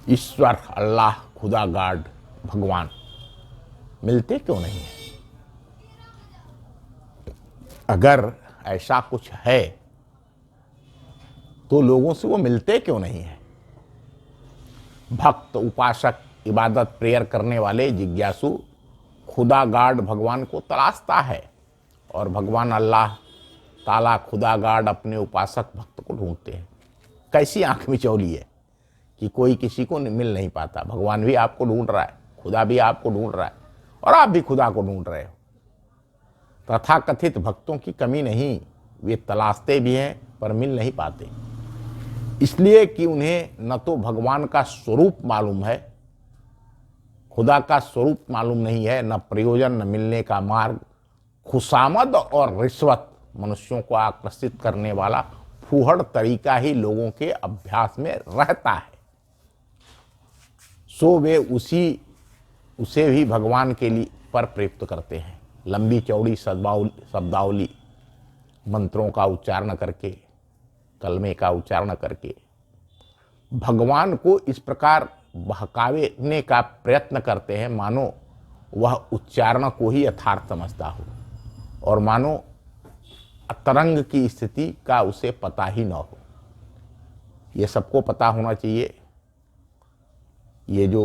ईश्वर, अल्लाह, खुदा, गॉड, भगवान मिलते क्यों नहीं है? अगर ऐसा कुछ है तो लोगों से वो मिलते क्यों नहीं है? भक्त, उपासक, इबादत, प्रेयर करने वाले जिज्ञासु खुदा, गॉड, भगवान को तलाशता है और भगवान अल्लाह ताला, खुदा, गॉड अपने उपासक भक्त को ढूंढते हैं। कैसी आंख मिचौली है कि कोई किसी को मिल नहीं पाता। भगवान भी आपको ढूंढ रहा है, खुदा भी आपको ढूंढ रहा है और आप भी खुदा को ढूंढ रहे हो। तथाकथित भक्तों की कमी नहीं, वे तलाशते भी हैं पर मिल नहीं पाते, इसलिए कि उन्हें न तो भगवान का स्वरूप मालूम है, खुदा का स्वरूप मालूम नहीं है, न प्रयोजन, न मिलने का मार्ग। खुशामद और रिश्वत मनुष्यों को आकर्षित करने वाला फूहड़ तरीका ही लोगों के अभ्यास में रहता है, सो वे उसे भी भगवान के लिए पर प्रयुक्त करते हैं। लंबी चौड़ी शब्दावली, मंत्रों का उच्चारण करके, कलमे का उच्चारण करके भगवान को इस प्रकार बहकाने का प्रयत्न करते हैं मानो वह उच्चारण को ही यथार्थ समझता हो और मानो तरंग की स्थिति का उसे पता ही न हो। ये सबको पता होना चाहिए। ये जो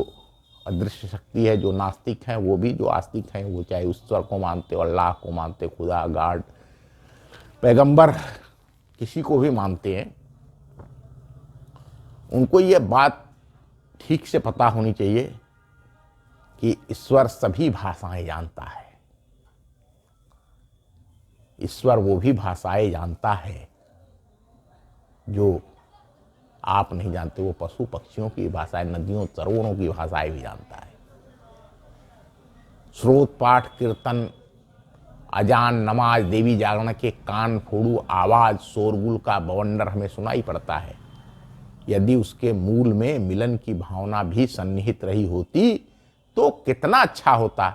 अदृश्य शक्ति है, जो नास्तिक हैं वो भी, जो आस्तिक हैं वो, चाहे ईश्वर को मानते हो, अल्लाह को मानते, खुदा, गॉड, पैगंबर, किसी को भी मानते हैं, उनको ये बात ठीक से पता होनी चाहिए कि ईश्वर सभी भाषाएं जानता है। ईश्वर वो भी भाषाएं जानता है जो आप नहीं जानते। वो पशु पक्षियों की भाषाएं, नदियों सरोवरों की भाषाएं भी जानता है। स्रोत, पाठ, कीर्तन, अजान, नमाज, देवी जागरण के कान फोड़ू आवाज, शोरगुल का बवंडर हमें सुनाई पड़ता है। यदि उसके मूल में मिलन की भावना भी सन्निहित रही होती तो कितना अच्छा होता,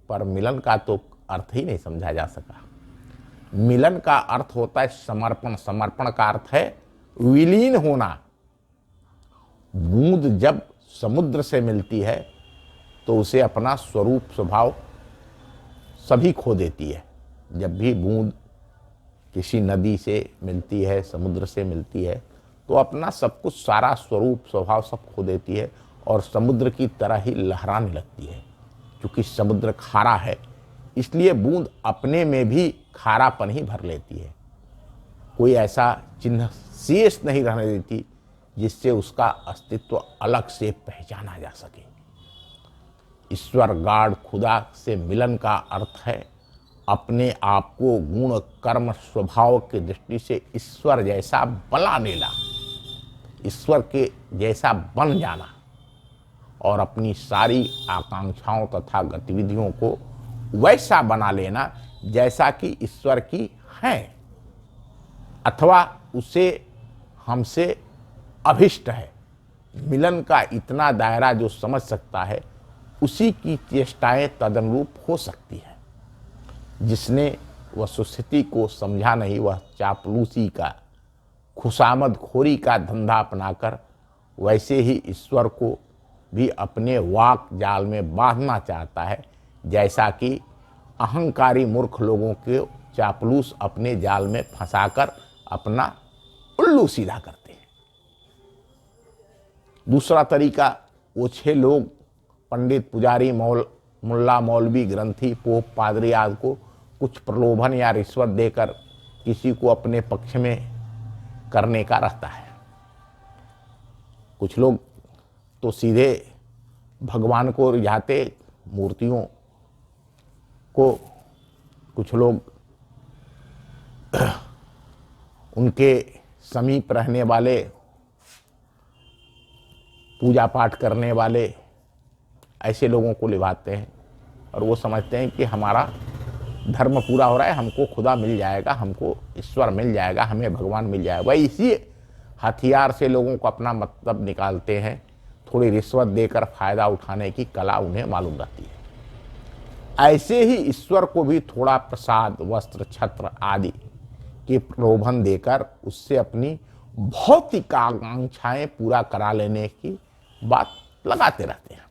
पर मिलन का तो अर्थ ही नहीं समझा जा सका। मिलन का अर्थ होता है समर्पण, समर्पण का अर्थ है विलीन होना। बूंद जब समुद्र से मिलती है तो उसे अपना स्वरूप स्वभाव सभी खो देती है। जब भी बूंद किसी नदी से मिलती है, समुद्र से मिलती है, तो अपना सब कुछ, सारा स्वरूप स्वभाव सब खो देती है और समुद्र की तरह ही लहराने लगती है। क्योंकि समुद्र खारा है, इसलिए बूंद अपने में भी खारापन ही भर लेती है। कोई ऐसा चिन्ह शेष नहीं रहने देती जिससे उसका अस्तित्व अलग से पहचाना जा सके। ईश्वर, गॉड, खुदा से मिलन का अर्थ है अपने आप को गुण, कर्म, स्वभाव की दृष्टि से ईश्वर जैसा बना लेना, ईश्वर के जैसा बन जाना और अपनी सारी आकांक्षाओं तथा गतिविधियों को वैसा बना लेना जैसा कि ईश्वर की है अथवा उसे हमसे अभिष्ट है। मिलन का इतना दायरा जो समझ सकता है उसी की चेष्टाएं तदनुरूप हो सकती है। जिसने वस्तुस्थिति को समझा नहीं, वह चापलूसी का, खुशामद खोरी का धंधा अपनाकर वैसे ही ईश्वर को भी अपने वाक जाल में बांधना चाहता है, जैसा कि अहंकारी मूर्ख लोगों के चापलूस अपने जाल में फंसाकर अपना उल्लू सीधा करते हैं। दूसरा तरीका, वो 6 लोग पंडित, पुजारी, मुल्ला, मौलवी, ग्रंथी, पोप, पादरी आदि को कुछ प्रलोभन या रिश्वत देकर किसी को अपने पक्ष में करने का रहता है। कुछ लोग तो सीधे भगवान को रिझाते, मूर्तियों को, कुछ लोग उनके समीप रहने वाले, पूजा पाठ करने वाले ऐसे लोगों को लिभाते हैं और वो समझते हैं कि हमारा धर्म पूरा हो रहा है, हमको खुदा मिल जाएगा, हमको ईश्वर मिल जाएगा, हमें भगवान मिल जाएगा। वही इसी हथियार से लोगों को अपना मतलब निकालते हैं। थोड़ी रिश्वत देकर फायदा उठाने की कला उन्हें मालूम रहती है। ऐसे ही ईश्वर को भी थोड़ा प्रसाद, वस्त्र, छत्र आदि के प्रलोभन देकर उससे अपनी भौतिक आकांक्षाएं पूरा करा लेने की बात लगाते रहते हैं।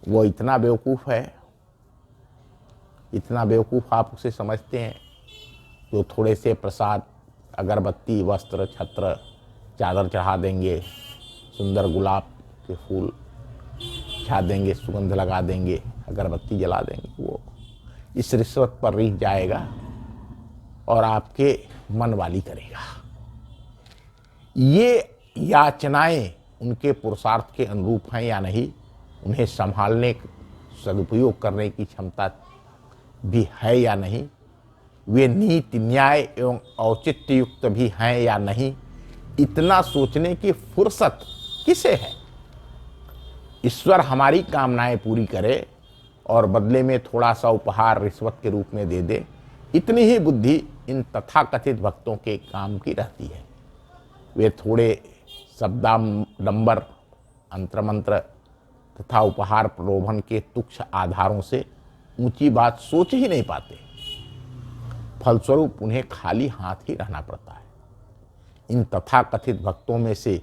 वो इतना बेवकूफ़ है, इतना बेवकूफ़ आप उसे समझते हैं, जो थोड़े से प्रसाद, अगरबत्ती, वस्त्र, छत्र, चादर चढ़ा देंगे, सुंदर गुलाब के फूल चढ़ा देंगे, सुगंध लगा देंगे, अगरबत्ती जला देंगे, वो इस रिश्वत पर रिझ जाएगा और आपके मन वाली करेगा। ये याचनाएं उनके पुरुषार्थ के अनुरूप हैं या नहीं, उन्हें संभालने, सदुपयोग करने की क्षमता भी है या नहीं, वे नीति, न्याय एवं औचित्य युक्त भी हैं या नहीं, इतना सोचने की फुर्सत किसे है? ईश्वर हमारी कामनाएं पूरी करे और बदले में थोड़ा सा उपहार रिश्वत के रूप में दे दे, इतनी ही बुद्धि इन तथाकथित भक्तों के काम की रहती है। वे थोड़े शब्दाडंबर, अंतरमंत्र तथा उपहार प्रलोभन के तुच्छ आधारों से ऊंची बात सोच ही नहीं पाते। फलस्वरूप उन्हें खाली हाथ ही रहना पड़ता है। इन तथाकथित भक्तों में से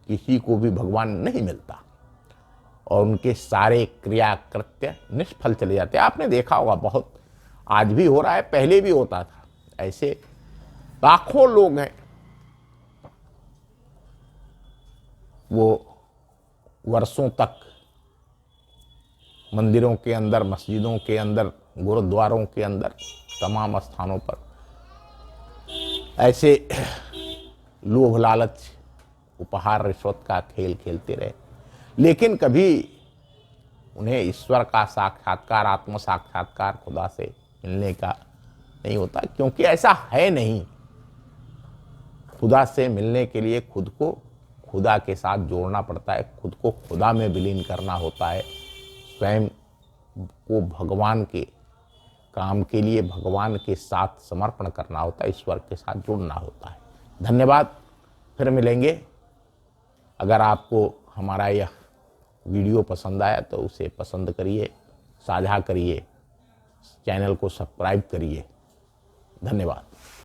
किसी को भी भगवान नहीं मिलता और उनके सारे क्रिया कृत्य निष्फल चले जाते हैं। आपने देखा होगा, बहुत आज भी हो रहा है, पहले भी होता था। ऐसे लाखों लोग हैं, वो वर्षों तक मंदिरों के अंदर, मस्जिदों के अंदर, गुरुद्वारों के अंदर, तमाम स्थानों पर ऐसे लोभ लालच, उपहार रिश्वत का खेल खेलते रहे, लेकिन कभी उन्हें ईश्वर का साक्षात्कार, आत्म साक्षात्कार खुदा से मिलने का नहीं होता, क्योंकि ऐसा है नहीं। खुदा से मिलने के लिए खुद को खुदा के साथ जोड़ना पड़ता है, खुद को खुदा में विलीन करना होता है, स्वयं को भगवान के काम के लिए भगवान के साथ समर्पण करना होता है, ईश्वर के साथ जुड़ना होता है। धन्यवाद, फिर मिलेंगे। अगर आपको हमारा यह वीडियो पसंद आया तो उसे पसंद करिए, साझा करिए, चैनल को सब्सक्राइब करिए। धन्यवाद।